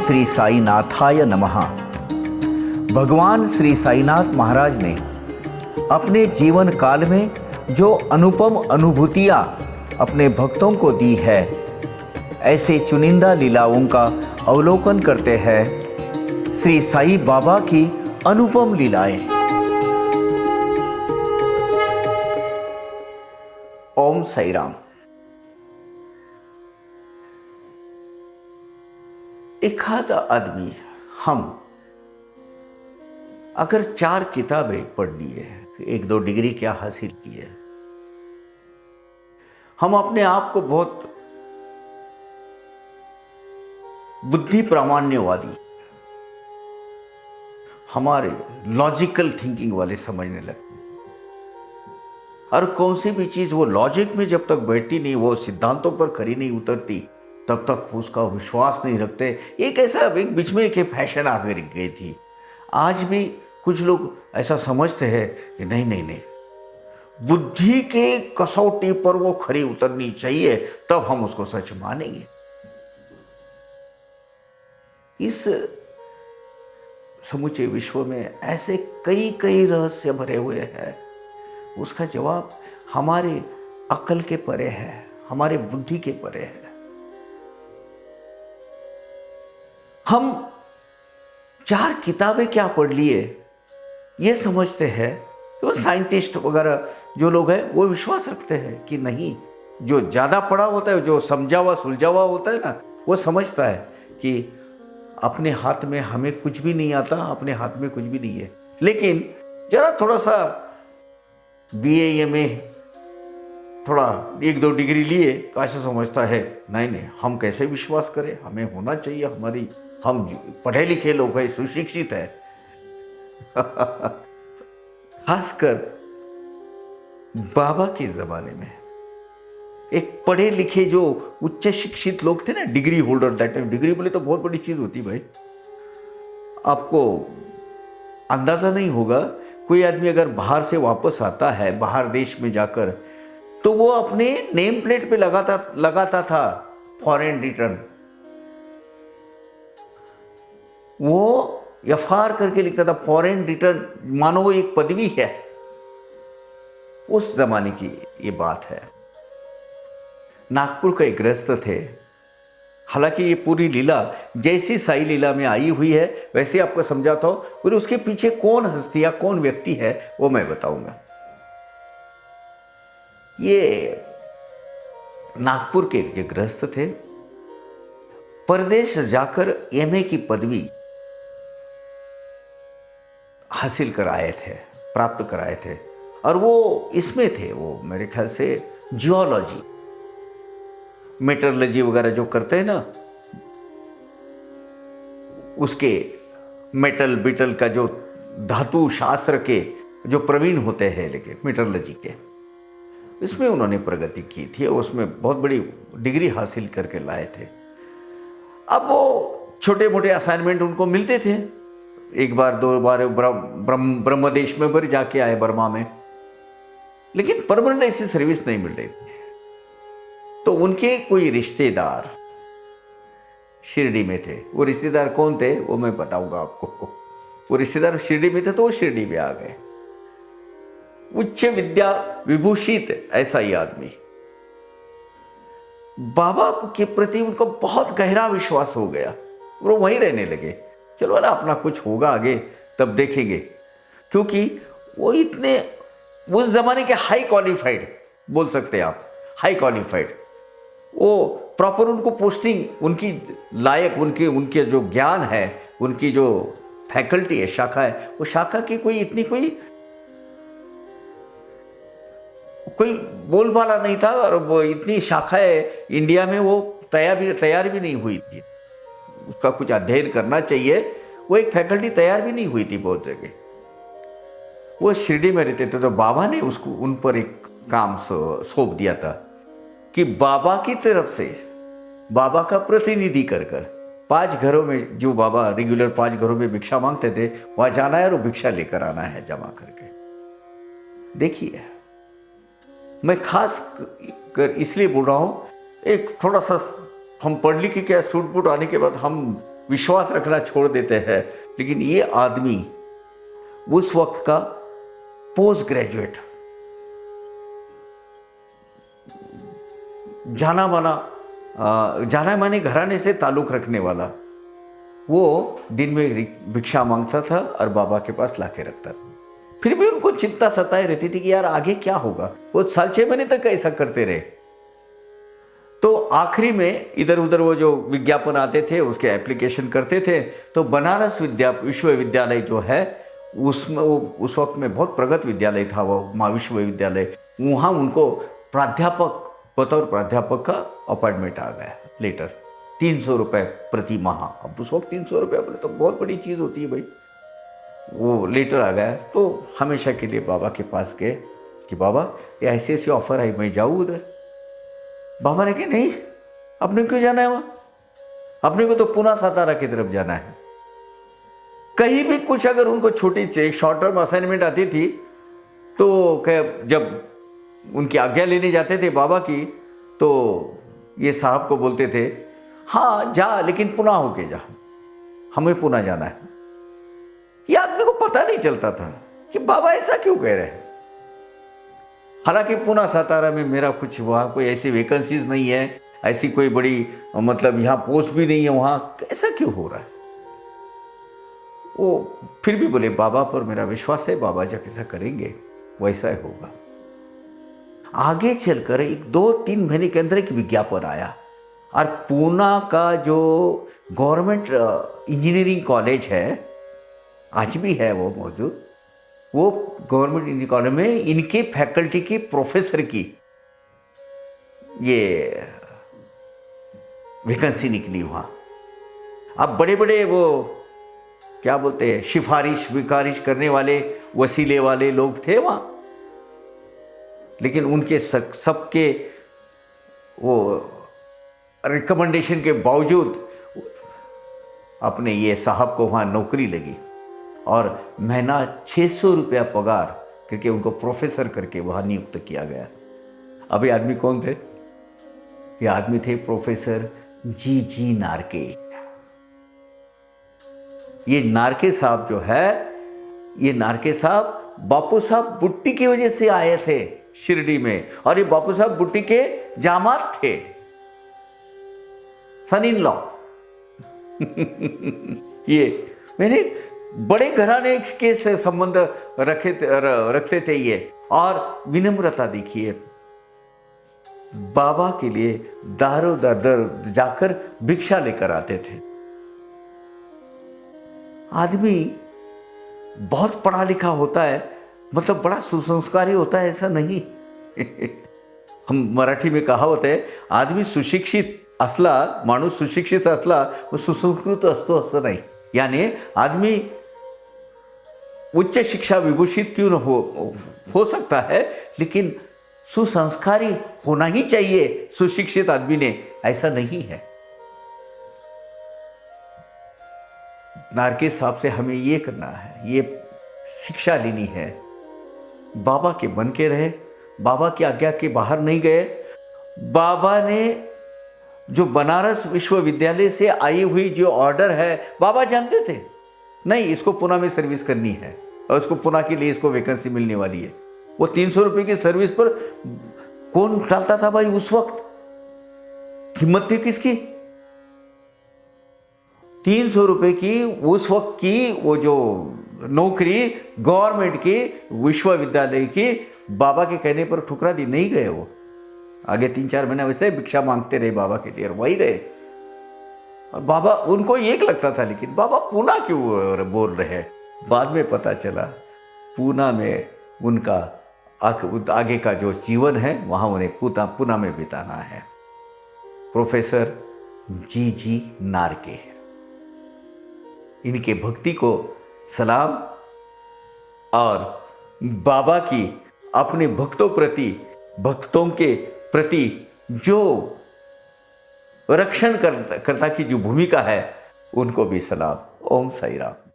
श्री साईनाथाय नमः। भगवान श्री साईनाथ महाराज ने अपने जीवन काल में जो अनुपम अनुभूतियाँ अपने भक्तों को दी है, ऐसे चुनिंदा लीलाओं का अवलोकन करते हैं श्री साईं बाबा की अनुपम लीलाएं। ओम साई राम। एक आधा आदमी हम अगर 4 किताबें पढ़ लिए, 1-2 डिग्री क्या हासिल की है, हम अपने आप को बहुत बुद्धि प्रामाण्यवादी, हमारे लॉजिकल थिंकिंग वाले समझने लगते हैं। और कौन सी भी चीज वो लॉजिक में जब तक बैठती नहीं, वो सिद्धांतों पर खरी नहीं उतरती, तब तक उसका विश्वास नहीं रखते। एक ऐसा एक बीच में एक फैशन आ गई थी। आज भी कुछ लोग ऐसा समझते हैं कि नहीं नहीं नहीं, बुद्धि के कसौटी पर वो खरी उतरनी चाहिए, तब हम उसको सच मानेंगे। इस समूचे विश्व में ऐसे कई कई रहस्य भरे हुए हैं, उसका जवाब हमारे अकल के परे है, हमारे बुद्धि के परे है। हम 4 किताबें क्या पढ़ लिए ये समझते हैं, तो साइंटिस्ट वगैरह जो लोग हैं वो विश्वास रखते हैं कि नहीं, जो ज़्यादा पढ़ा होता है, जो समझा हुआ सुलझा हुआ होता है ना, वो समझता है कि अपने हाथ में हमें कुछ भी नहीं आता, अपने हाथ में कुछ भी नहीं है। लेकिन जरा थोड़ा सा BA MA थोड़ा 1-2 डिग्री लिए कैसे समझता है, नहीं नहीं हम कैसे विश्वास करें, हमें होना चाहिए, हमारी हम पढ़े लिखे लोग हैं, सुशिक्षित है। खासकर बाबा के जमाने में एक पढ़े लिखे जो उच्च शिक्षित लोग थे ना, degree holder, that time degree बोले तो बहुत बड़ी चीज होती भाई। आपको अंदाजा नहीं होगा, कोई आदमी अगर बाहर से वापस आता है, बाहर देश में जाकर, तो वो अपने नेम प्लेट पे लगाता था फॉरेन रिटर्न। वो FR करके लिखता था फॉरेन रिटर्न, मानो वो एक पदवी है। उस जमाने की ये बात है। नागपुर का एक गृहस्थ थे। हालांकि ये पूरी लीला जैसी साई लीला में आई हुई है वैसे आपको समझाता हूं, और उसके पीछे कौन हस्ती या कौन व्यक्ति है वो मैं बताऊंगा। ये नागपुर के जो गृहस्थ थे, परदेश जाकर MA की पदवी हासिल कराए थे, प्राप्त कराए थे। और वो इसमें थे, वो मेरे ख्याल से जियोलॉजी, मेटरलॉजी वगैरह जो करते हैं ना, उसके मेटल बिटल का जो धातु शास्त्र के जो प्रवीण होते हैं, लेकिन मेटरलॉजी के इसमें उन्होंने प्रगति की थी, उसमें बहुत बड़ी डिग्री हासिल करके लाए थे। अब वो छोटे मोटे असाइनमेंट उनको मिलते थे, 1 बार 2 बार ब्रह्मदेश में भी जाके आए, बर्मा में, लेकिन परमानेंट ऐसी सर्विस नहीं मिल रही थी। तो उनके कोई रिश्तेदार शिरडी में थे। वो रिश्तेदार कौन थे वो मैं बताऊंगा आपको। वो रिश्तेदार शिरडी में थे, तो वो शिरडी में आ गए। उच्च विद्या विभूषित ऐसा ही आदमी, बाबा के प्रति उनको बहुत गहरा विश्वास हो गया, वो वहीं रहने लगे। चलो ना, अपना कुछ होगा आगे तब देखेंगे, क्योंकि वो इतने उस जमाने के हाई क्वालिफाइड बोल सकते हैं आप, हाई क्वालिफाइड, वो प्रॉपर उनको पोस्टिंग, उनकी लायक, उनके जो ज्ञान है, उनकी जो फैकल्टी है, शाखा है, वो शाखा की कोई इतनी कोई बोलबाला नहीं था, और वो इतनी शाखाएं इंडिया में वो तैयार भी नहीं हुई थी। उसका कुछ अध्ययन करना चाहिए, वो एक फैकल्टी तैयार भी नहीं हुई थी बहुत जगह। वो शिरडी में रहते थे, तो बाबा ने उसको उन पर एक काम सौंप दिया था कि बाबा की तरफ से, बाबा का प्रतिनिधि कर 5 घरों में, जो बाबा रेगुलर 5 घरों में भिक्षा मांगते थे, वहां जाना है और भिक्षा लेकर आना है जमा करके। देखिए, मैं खास कर इसलिए बोल रहा हूं, एक थोड़ा सा हम पढ़ लिख के क्या सूट बूट आने के बाद हम विश्वास रखना छोड़ देते हैं। लेकिन ये आदमी उस वक्त का पोस्ट ग्रेजुएट, जाना माने घराने से ताल्लुक रखने वाला, वो दिन में भिक्षा मांगता था और बाबा के पास लाके रखता था। फिर भी उनको चिंता सताए रहती थी कि यार आगे क्या होगा। वो साल 6 महीने तक ऐसा करते रहे। तो आखिरी में इधर उधर वो जो विज्ञापन आते थे उसके एप्लीकेशन करते थे। तो बनारस विश्वविद्यालय जो है उसमें, वो उस वक्त में बहुत प्रगत विद्यालय था वो महाविश्वविद्यालय, वहाँ उनको बतौर प्राध्यापक का अपॉइंटमेंट आ गया लेटर। 300 रुपये प्रति माह। अब उस वक्त 300 रुपये बोले तो बहुत बड़ी चीज़ होती है भाई। वो लेटर आ गया तो हमेशा के लिए बाबा के पास गए कि बाबा ये ऐसी ऐसी ऑफर आई, मैं जाऊँ उधर। बाबा ने कहा नहीं, अपने क्यों जाना है वहाँ, अपने को तो पुणे सातारा की तरफ जाना है। कहीं भी कुछ अगर उनको छोटी शॉर्ट टर्म असाइनमेंट आती थी तो जब उनकी आज्ञा लेने जाते थे बाबा की, तो ये साहब को बोलते थे हाँ जा, लेकिन पुणे होके जा, हमें पुणे जाना है। ये आदमी को पता नहीं चलता था कि बाबा ऐसा क्यों कह रहे हैं। हालांकि पुणे सातारा में मेरा कुछ वहाँ कोई ऐसी वैकेंसीज नहीं है, ऐसी कोई बड़ी मतलब यहाँ पोस्ट भी नहीं है, वहाँ ऐसा क्यों हो रहा है। वो फिर भी बोले बाबा पर मेरा विश्वास है, बाबा जैसा करेंगे वैसा ही होगा। आगे चलकर 2-3 महीने के अंदर एक विज्ञापन आया और पूना का जो गवर्नमेंट इंजीनियरिंग कॉलेज है, आज भी है वो मौजूद, वो गवर्नमेंट इंजीनियरिंग कॉलेज में इनके फैकल्टी के प्रोफेसर की ये वैकेंसी निकली वहाँ। अब बड़े बड़े वो क्या बोलते हैं, सिफारिश करने वाले, वसीले वाले लोग थे वहाँ। लेकिन उनके सबके वो रिकमेंडेशन के बावजूद अपने ये साहब को वहाँ नौकरी लगी और महीना 600 रुपया पगार करके उनको प्रोफेसर करके वहाँ नियुक्त किया गया। अब ये आदमी कौन थे? ये आदमी थे प्रोफेसर जी नारके। ये नारके साहब जो है, ये नारके साहब बापू साहब बुट्टी की वजह से आए थे शिरडी में, और ये बापू साहब बुट्टी के जामात थे, सन इन लॉ। ये मैंने बड़े घराने के से संबंध रखते थे ये। और विनम्रता देखिए, बाबा के लिए दारों दर जाकर भिक्षा लेकर आते थे। आदमी बहुत पढ़ा लिखा होता है, मतलब बड़ा सुसंस्कारी होता है, ऐसा नहीं। हम मराठी में कहावत है, आदमी सुशिक्षित असला, माणूस सुशिक्षित असला वो सुसंस्कृत असतो असं नाही। यानी आदमी उच्च शिक्षा विभूषित क्यों न हो सकता है, लेकिन सुसंस्कारी होना ही चाहिए सुशिक्षित आदमी ने, ऐसा नहीं है। नारके साहब से हमें ये करना है, ये शिक्षा लेनी है। बाबा के बन के रहे, बाबा की आज्ञा के बाहर नहीं गए। बाबा ने जो बनारस विश्वविद्यालय से आई हुई जो ऑर्डर है, बाबा जानते थे नहीं इसको पुणे में सर्विस करनी है और उसको पुणे के लिए इसको वैकेंसी मिलने वाली है। वो 300 रुपये की सर्विस पर कौन टालता था भाई उस वक्त? हिम्मत थी किसकी? 300 रुपये की उस वक्त की वो जो नौकरी गवर्नमेंट की विश्वविद्यालय की, बाबा के कहने पर ठुकरा दी, नहीं गए वो। आगे 3-4 महीने वैसे भिक्षा मांगते रहे बाबा के लिए, वही रहे। और बाबा उनको एक लगता था, लेकिन बाबा पुणे क्यों बोल रहे हैं? बाद में पता चला पुणे में उनका आगे का जो जीवन है वहाँ उन्हें पुणे में बिताना है। प्रोफेसर जी नारके, इनके भक्ति को सलाम और बाबा की अपने भक्तों के प्रति जो रक्षण करता की जो भूमिका है, उनको भी सलाम। ओम साई राम।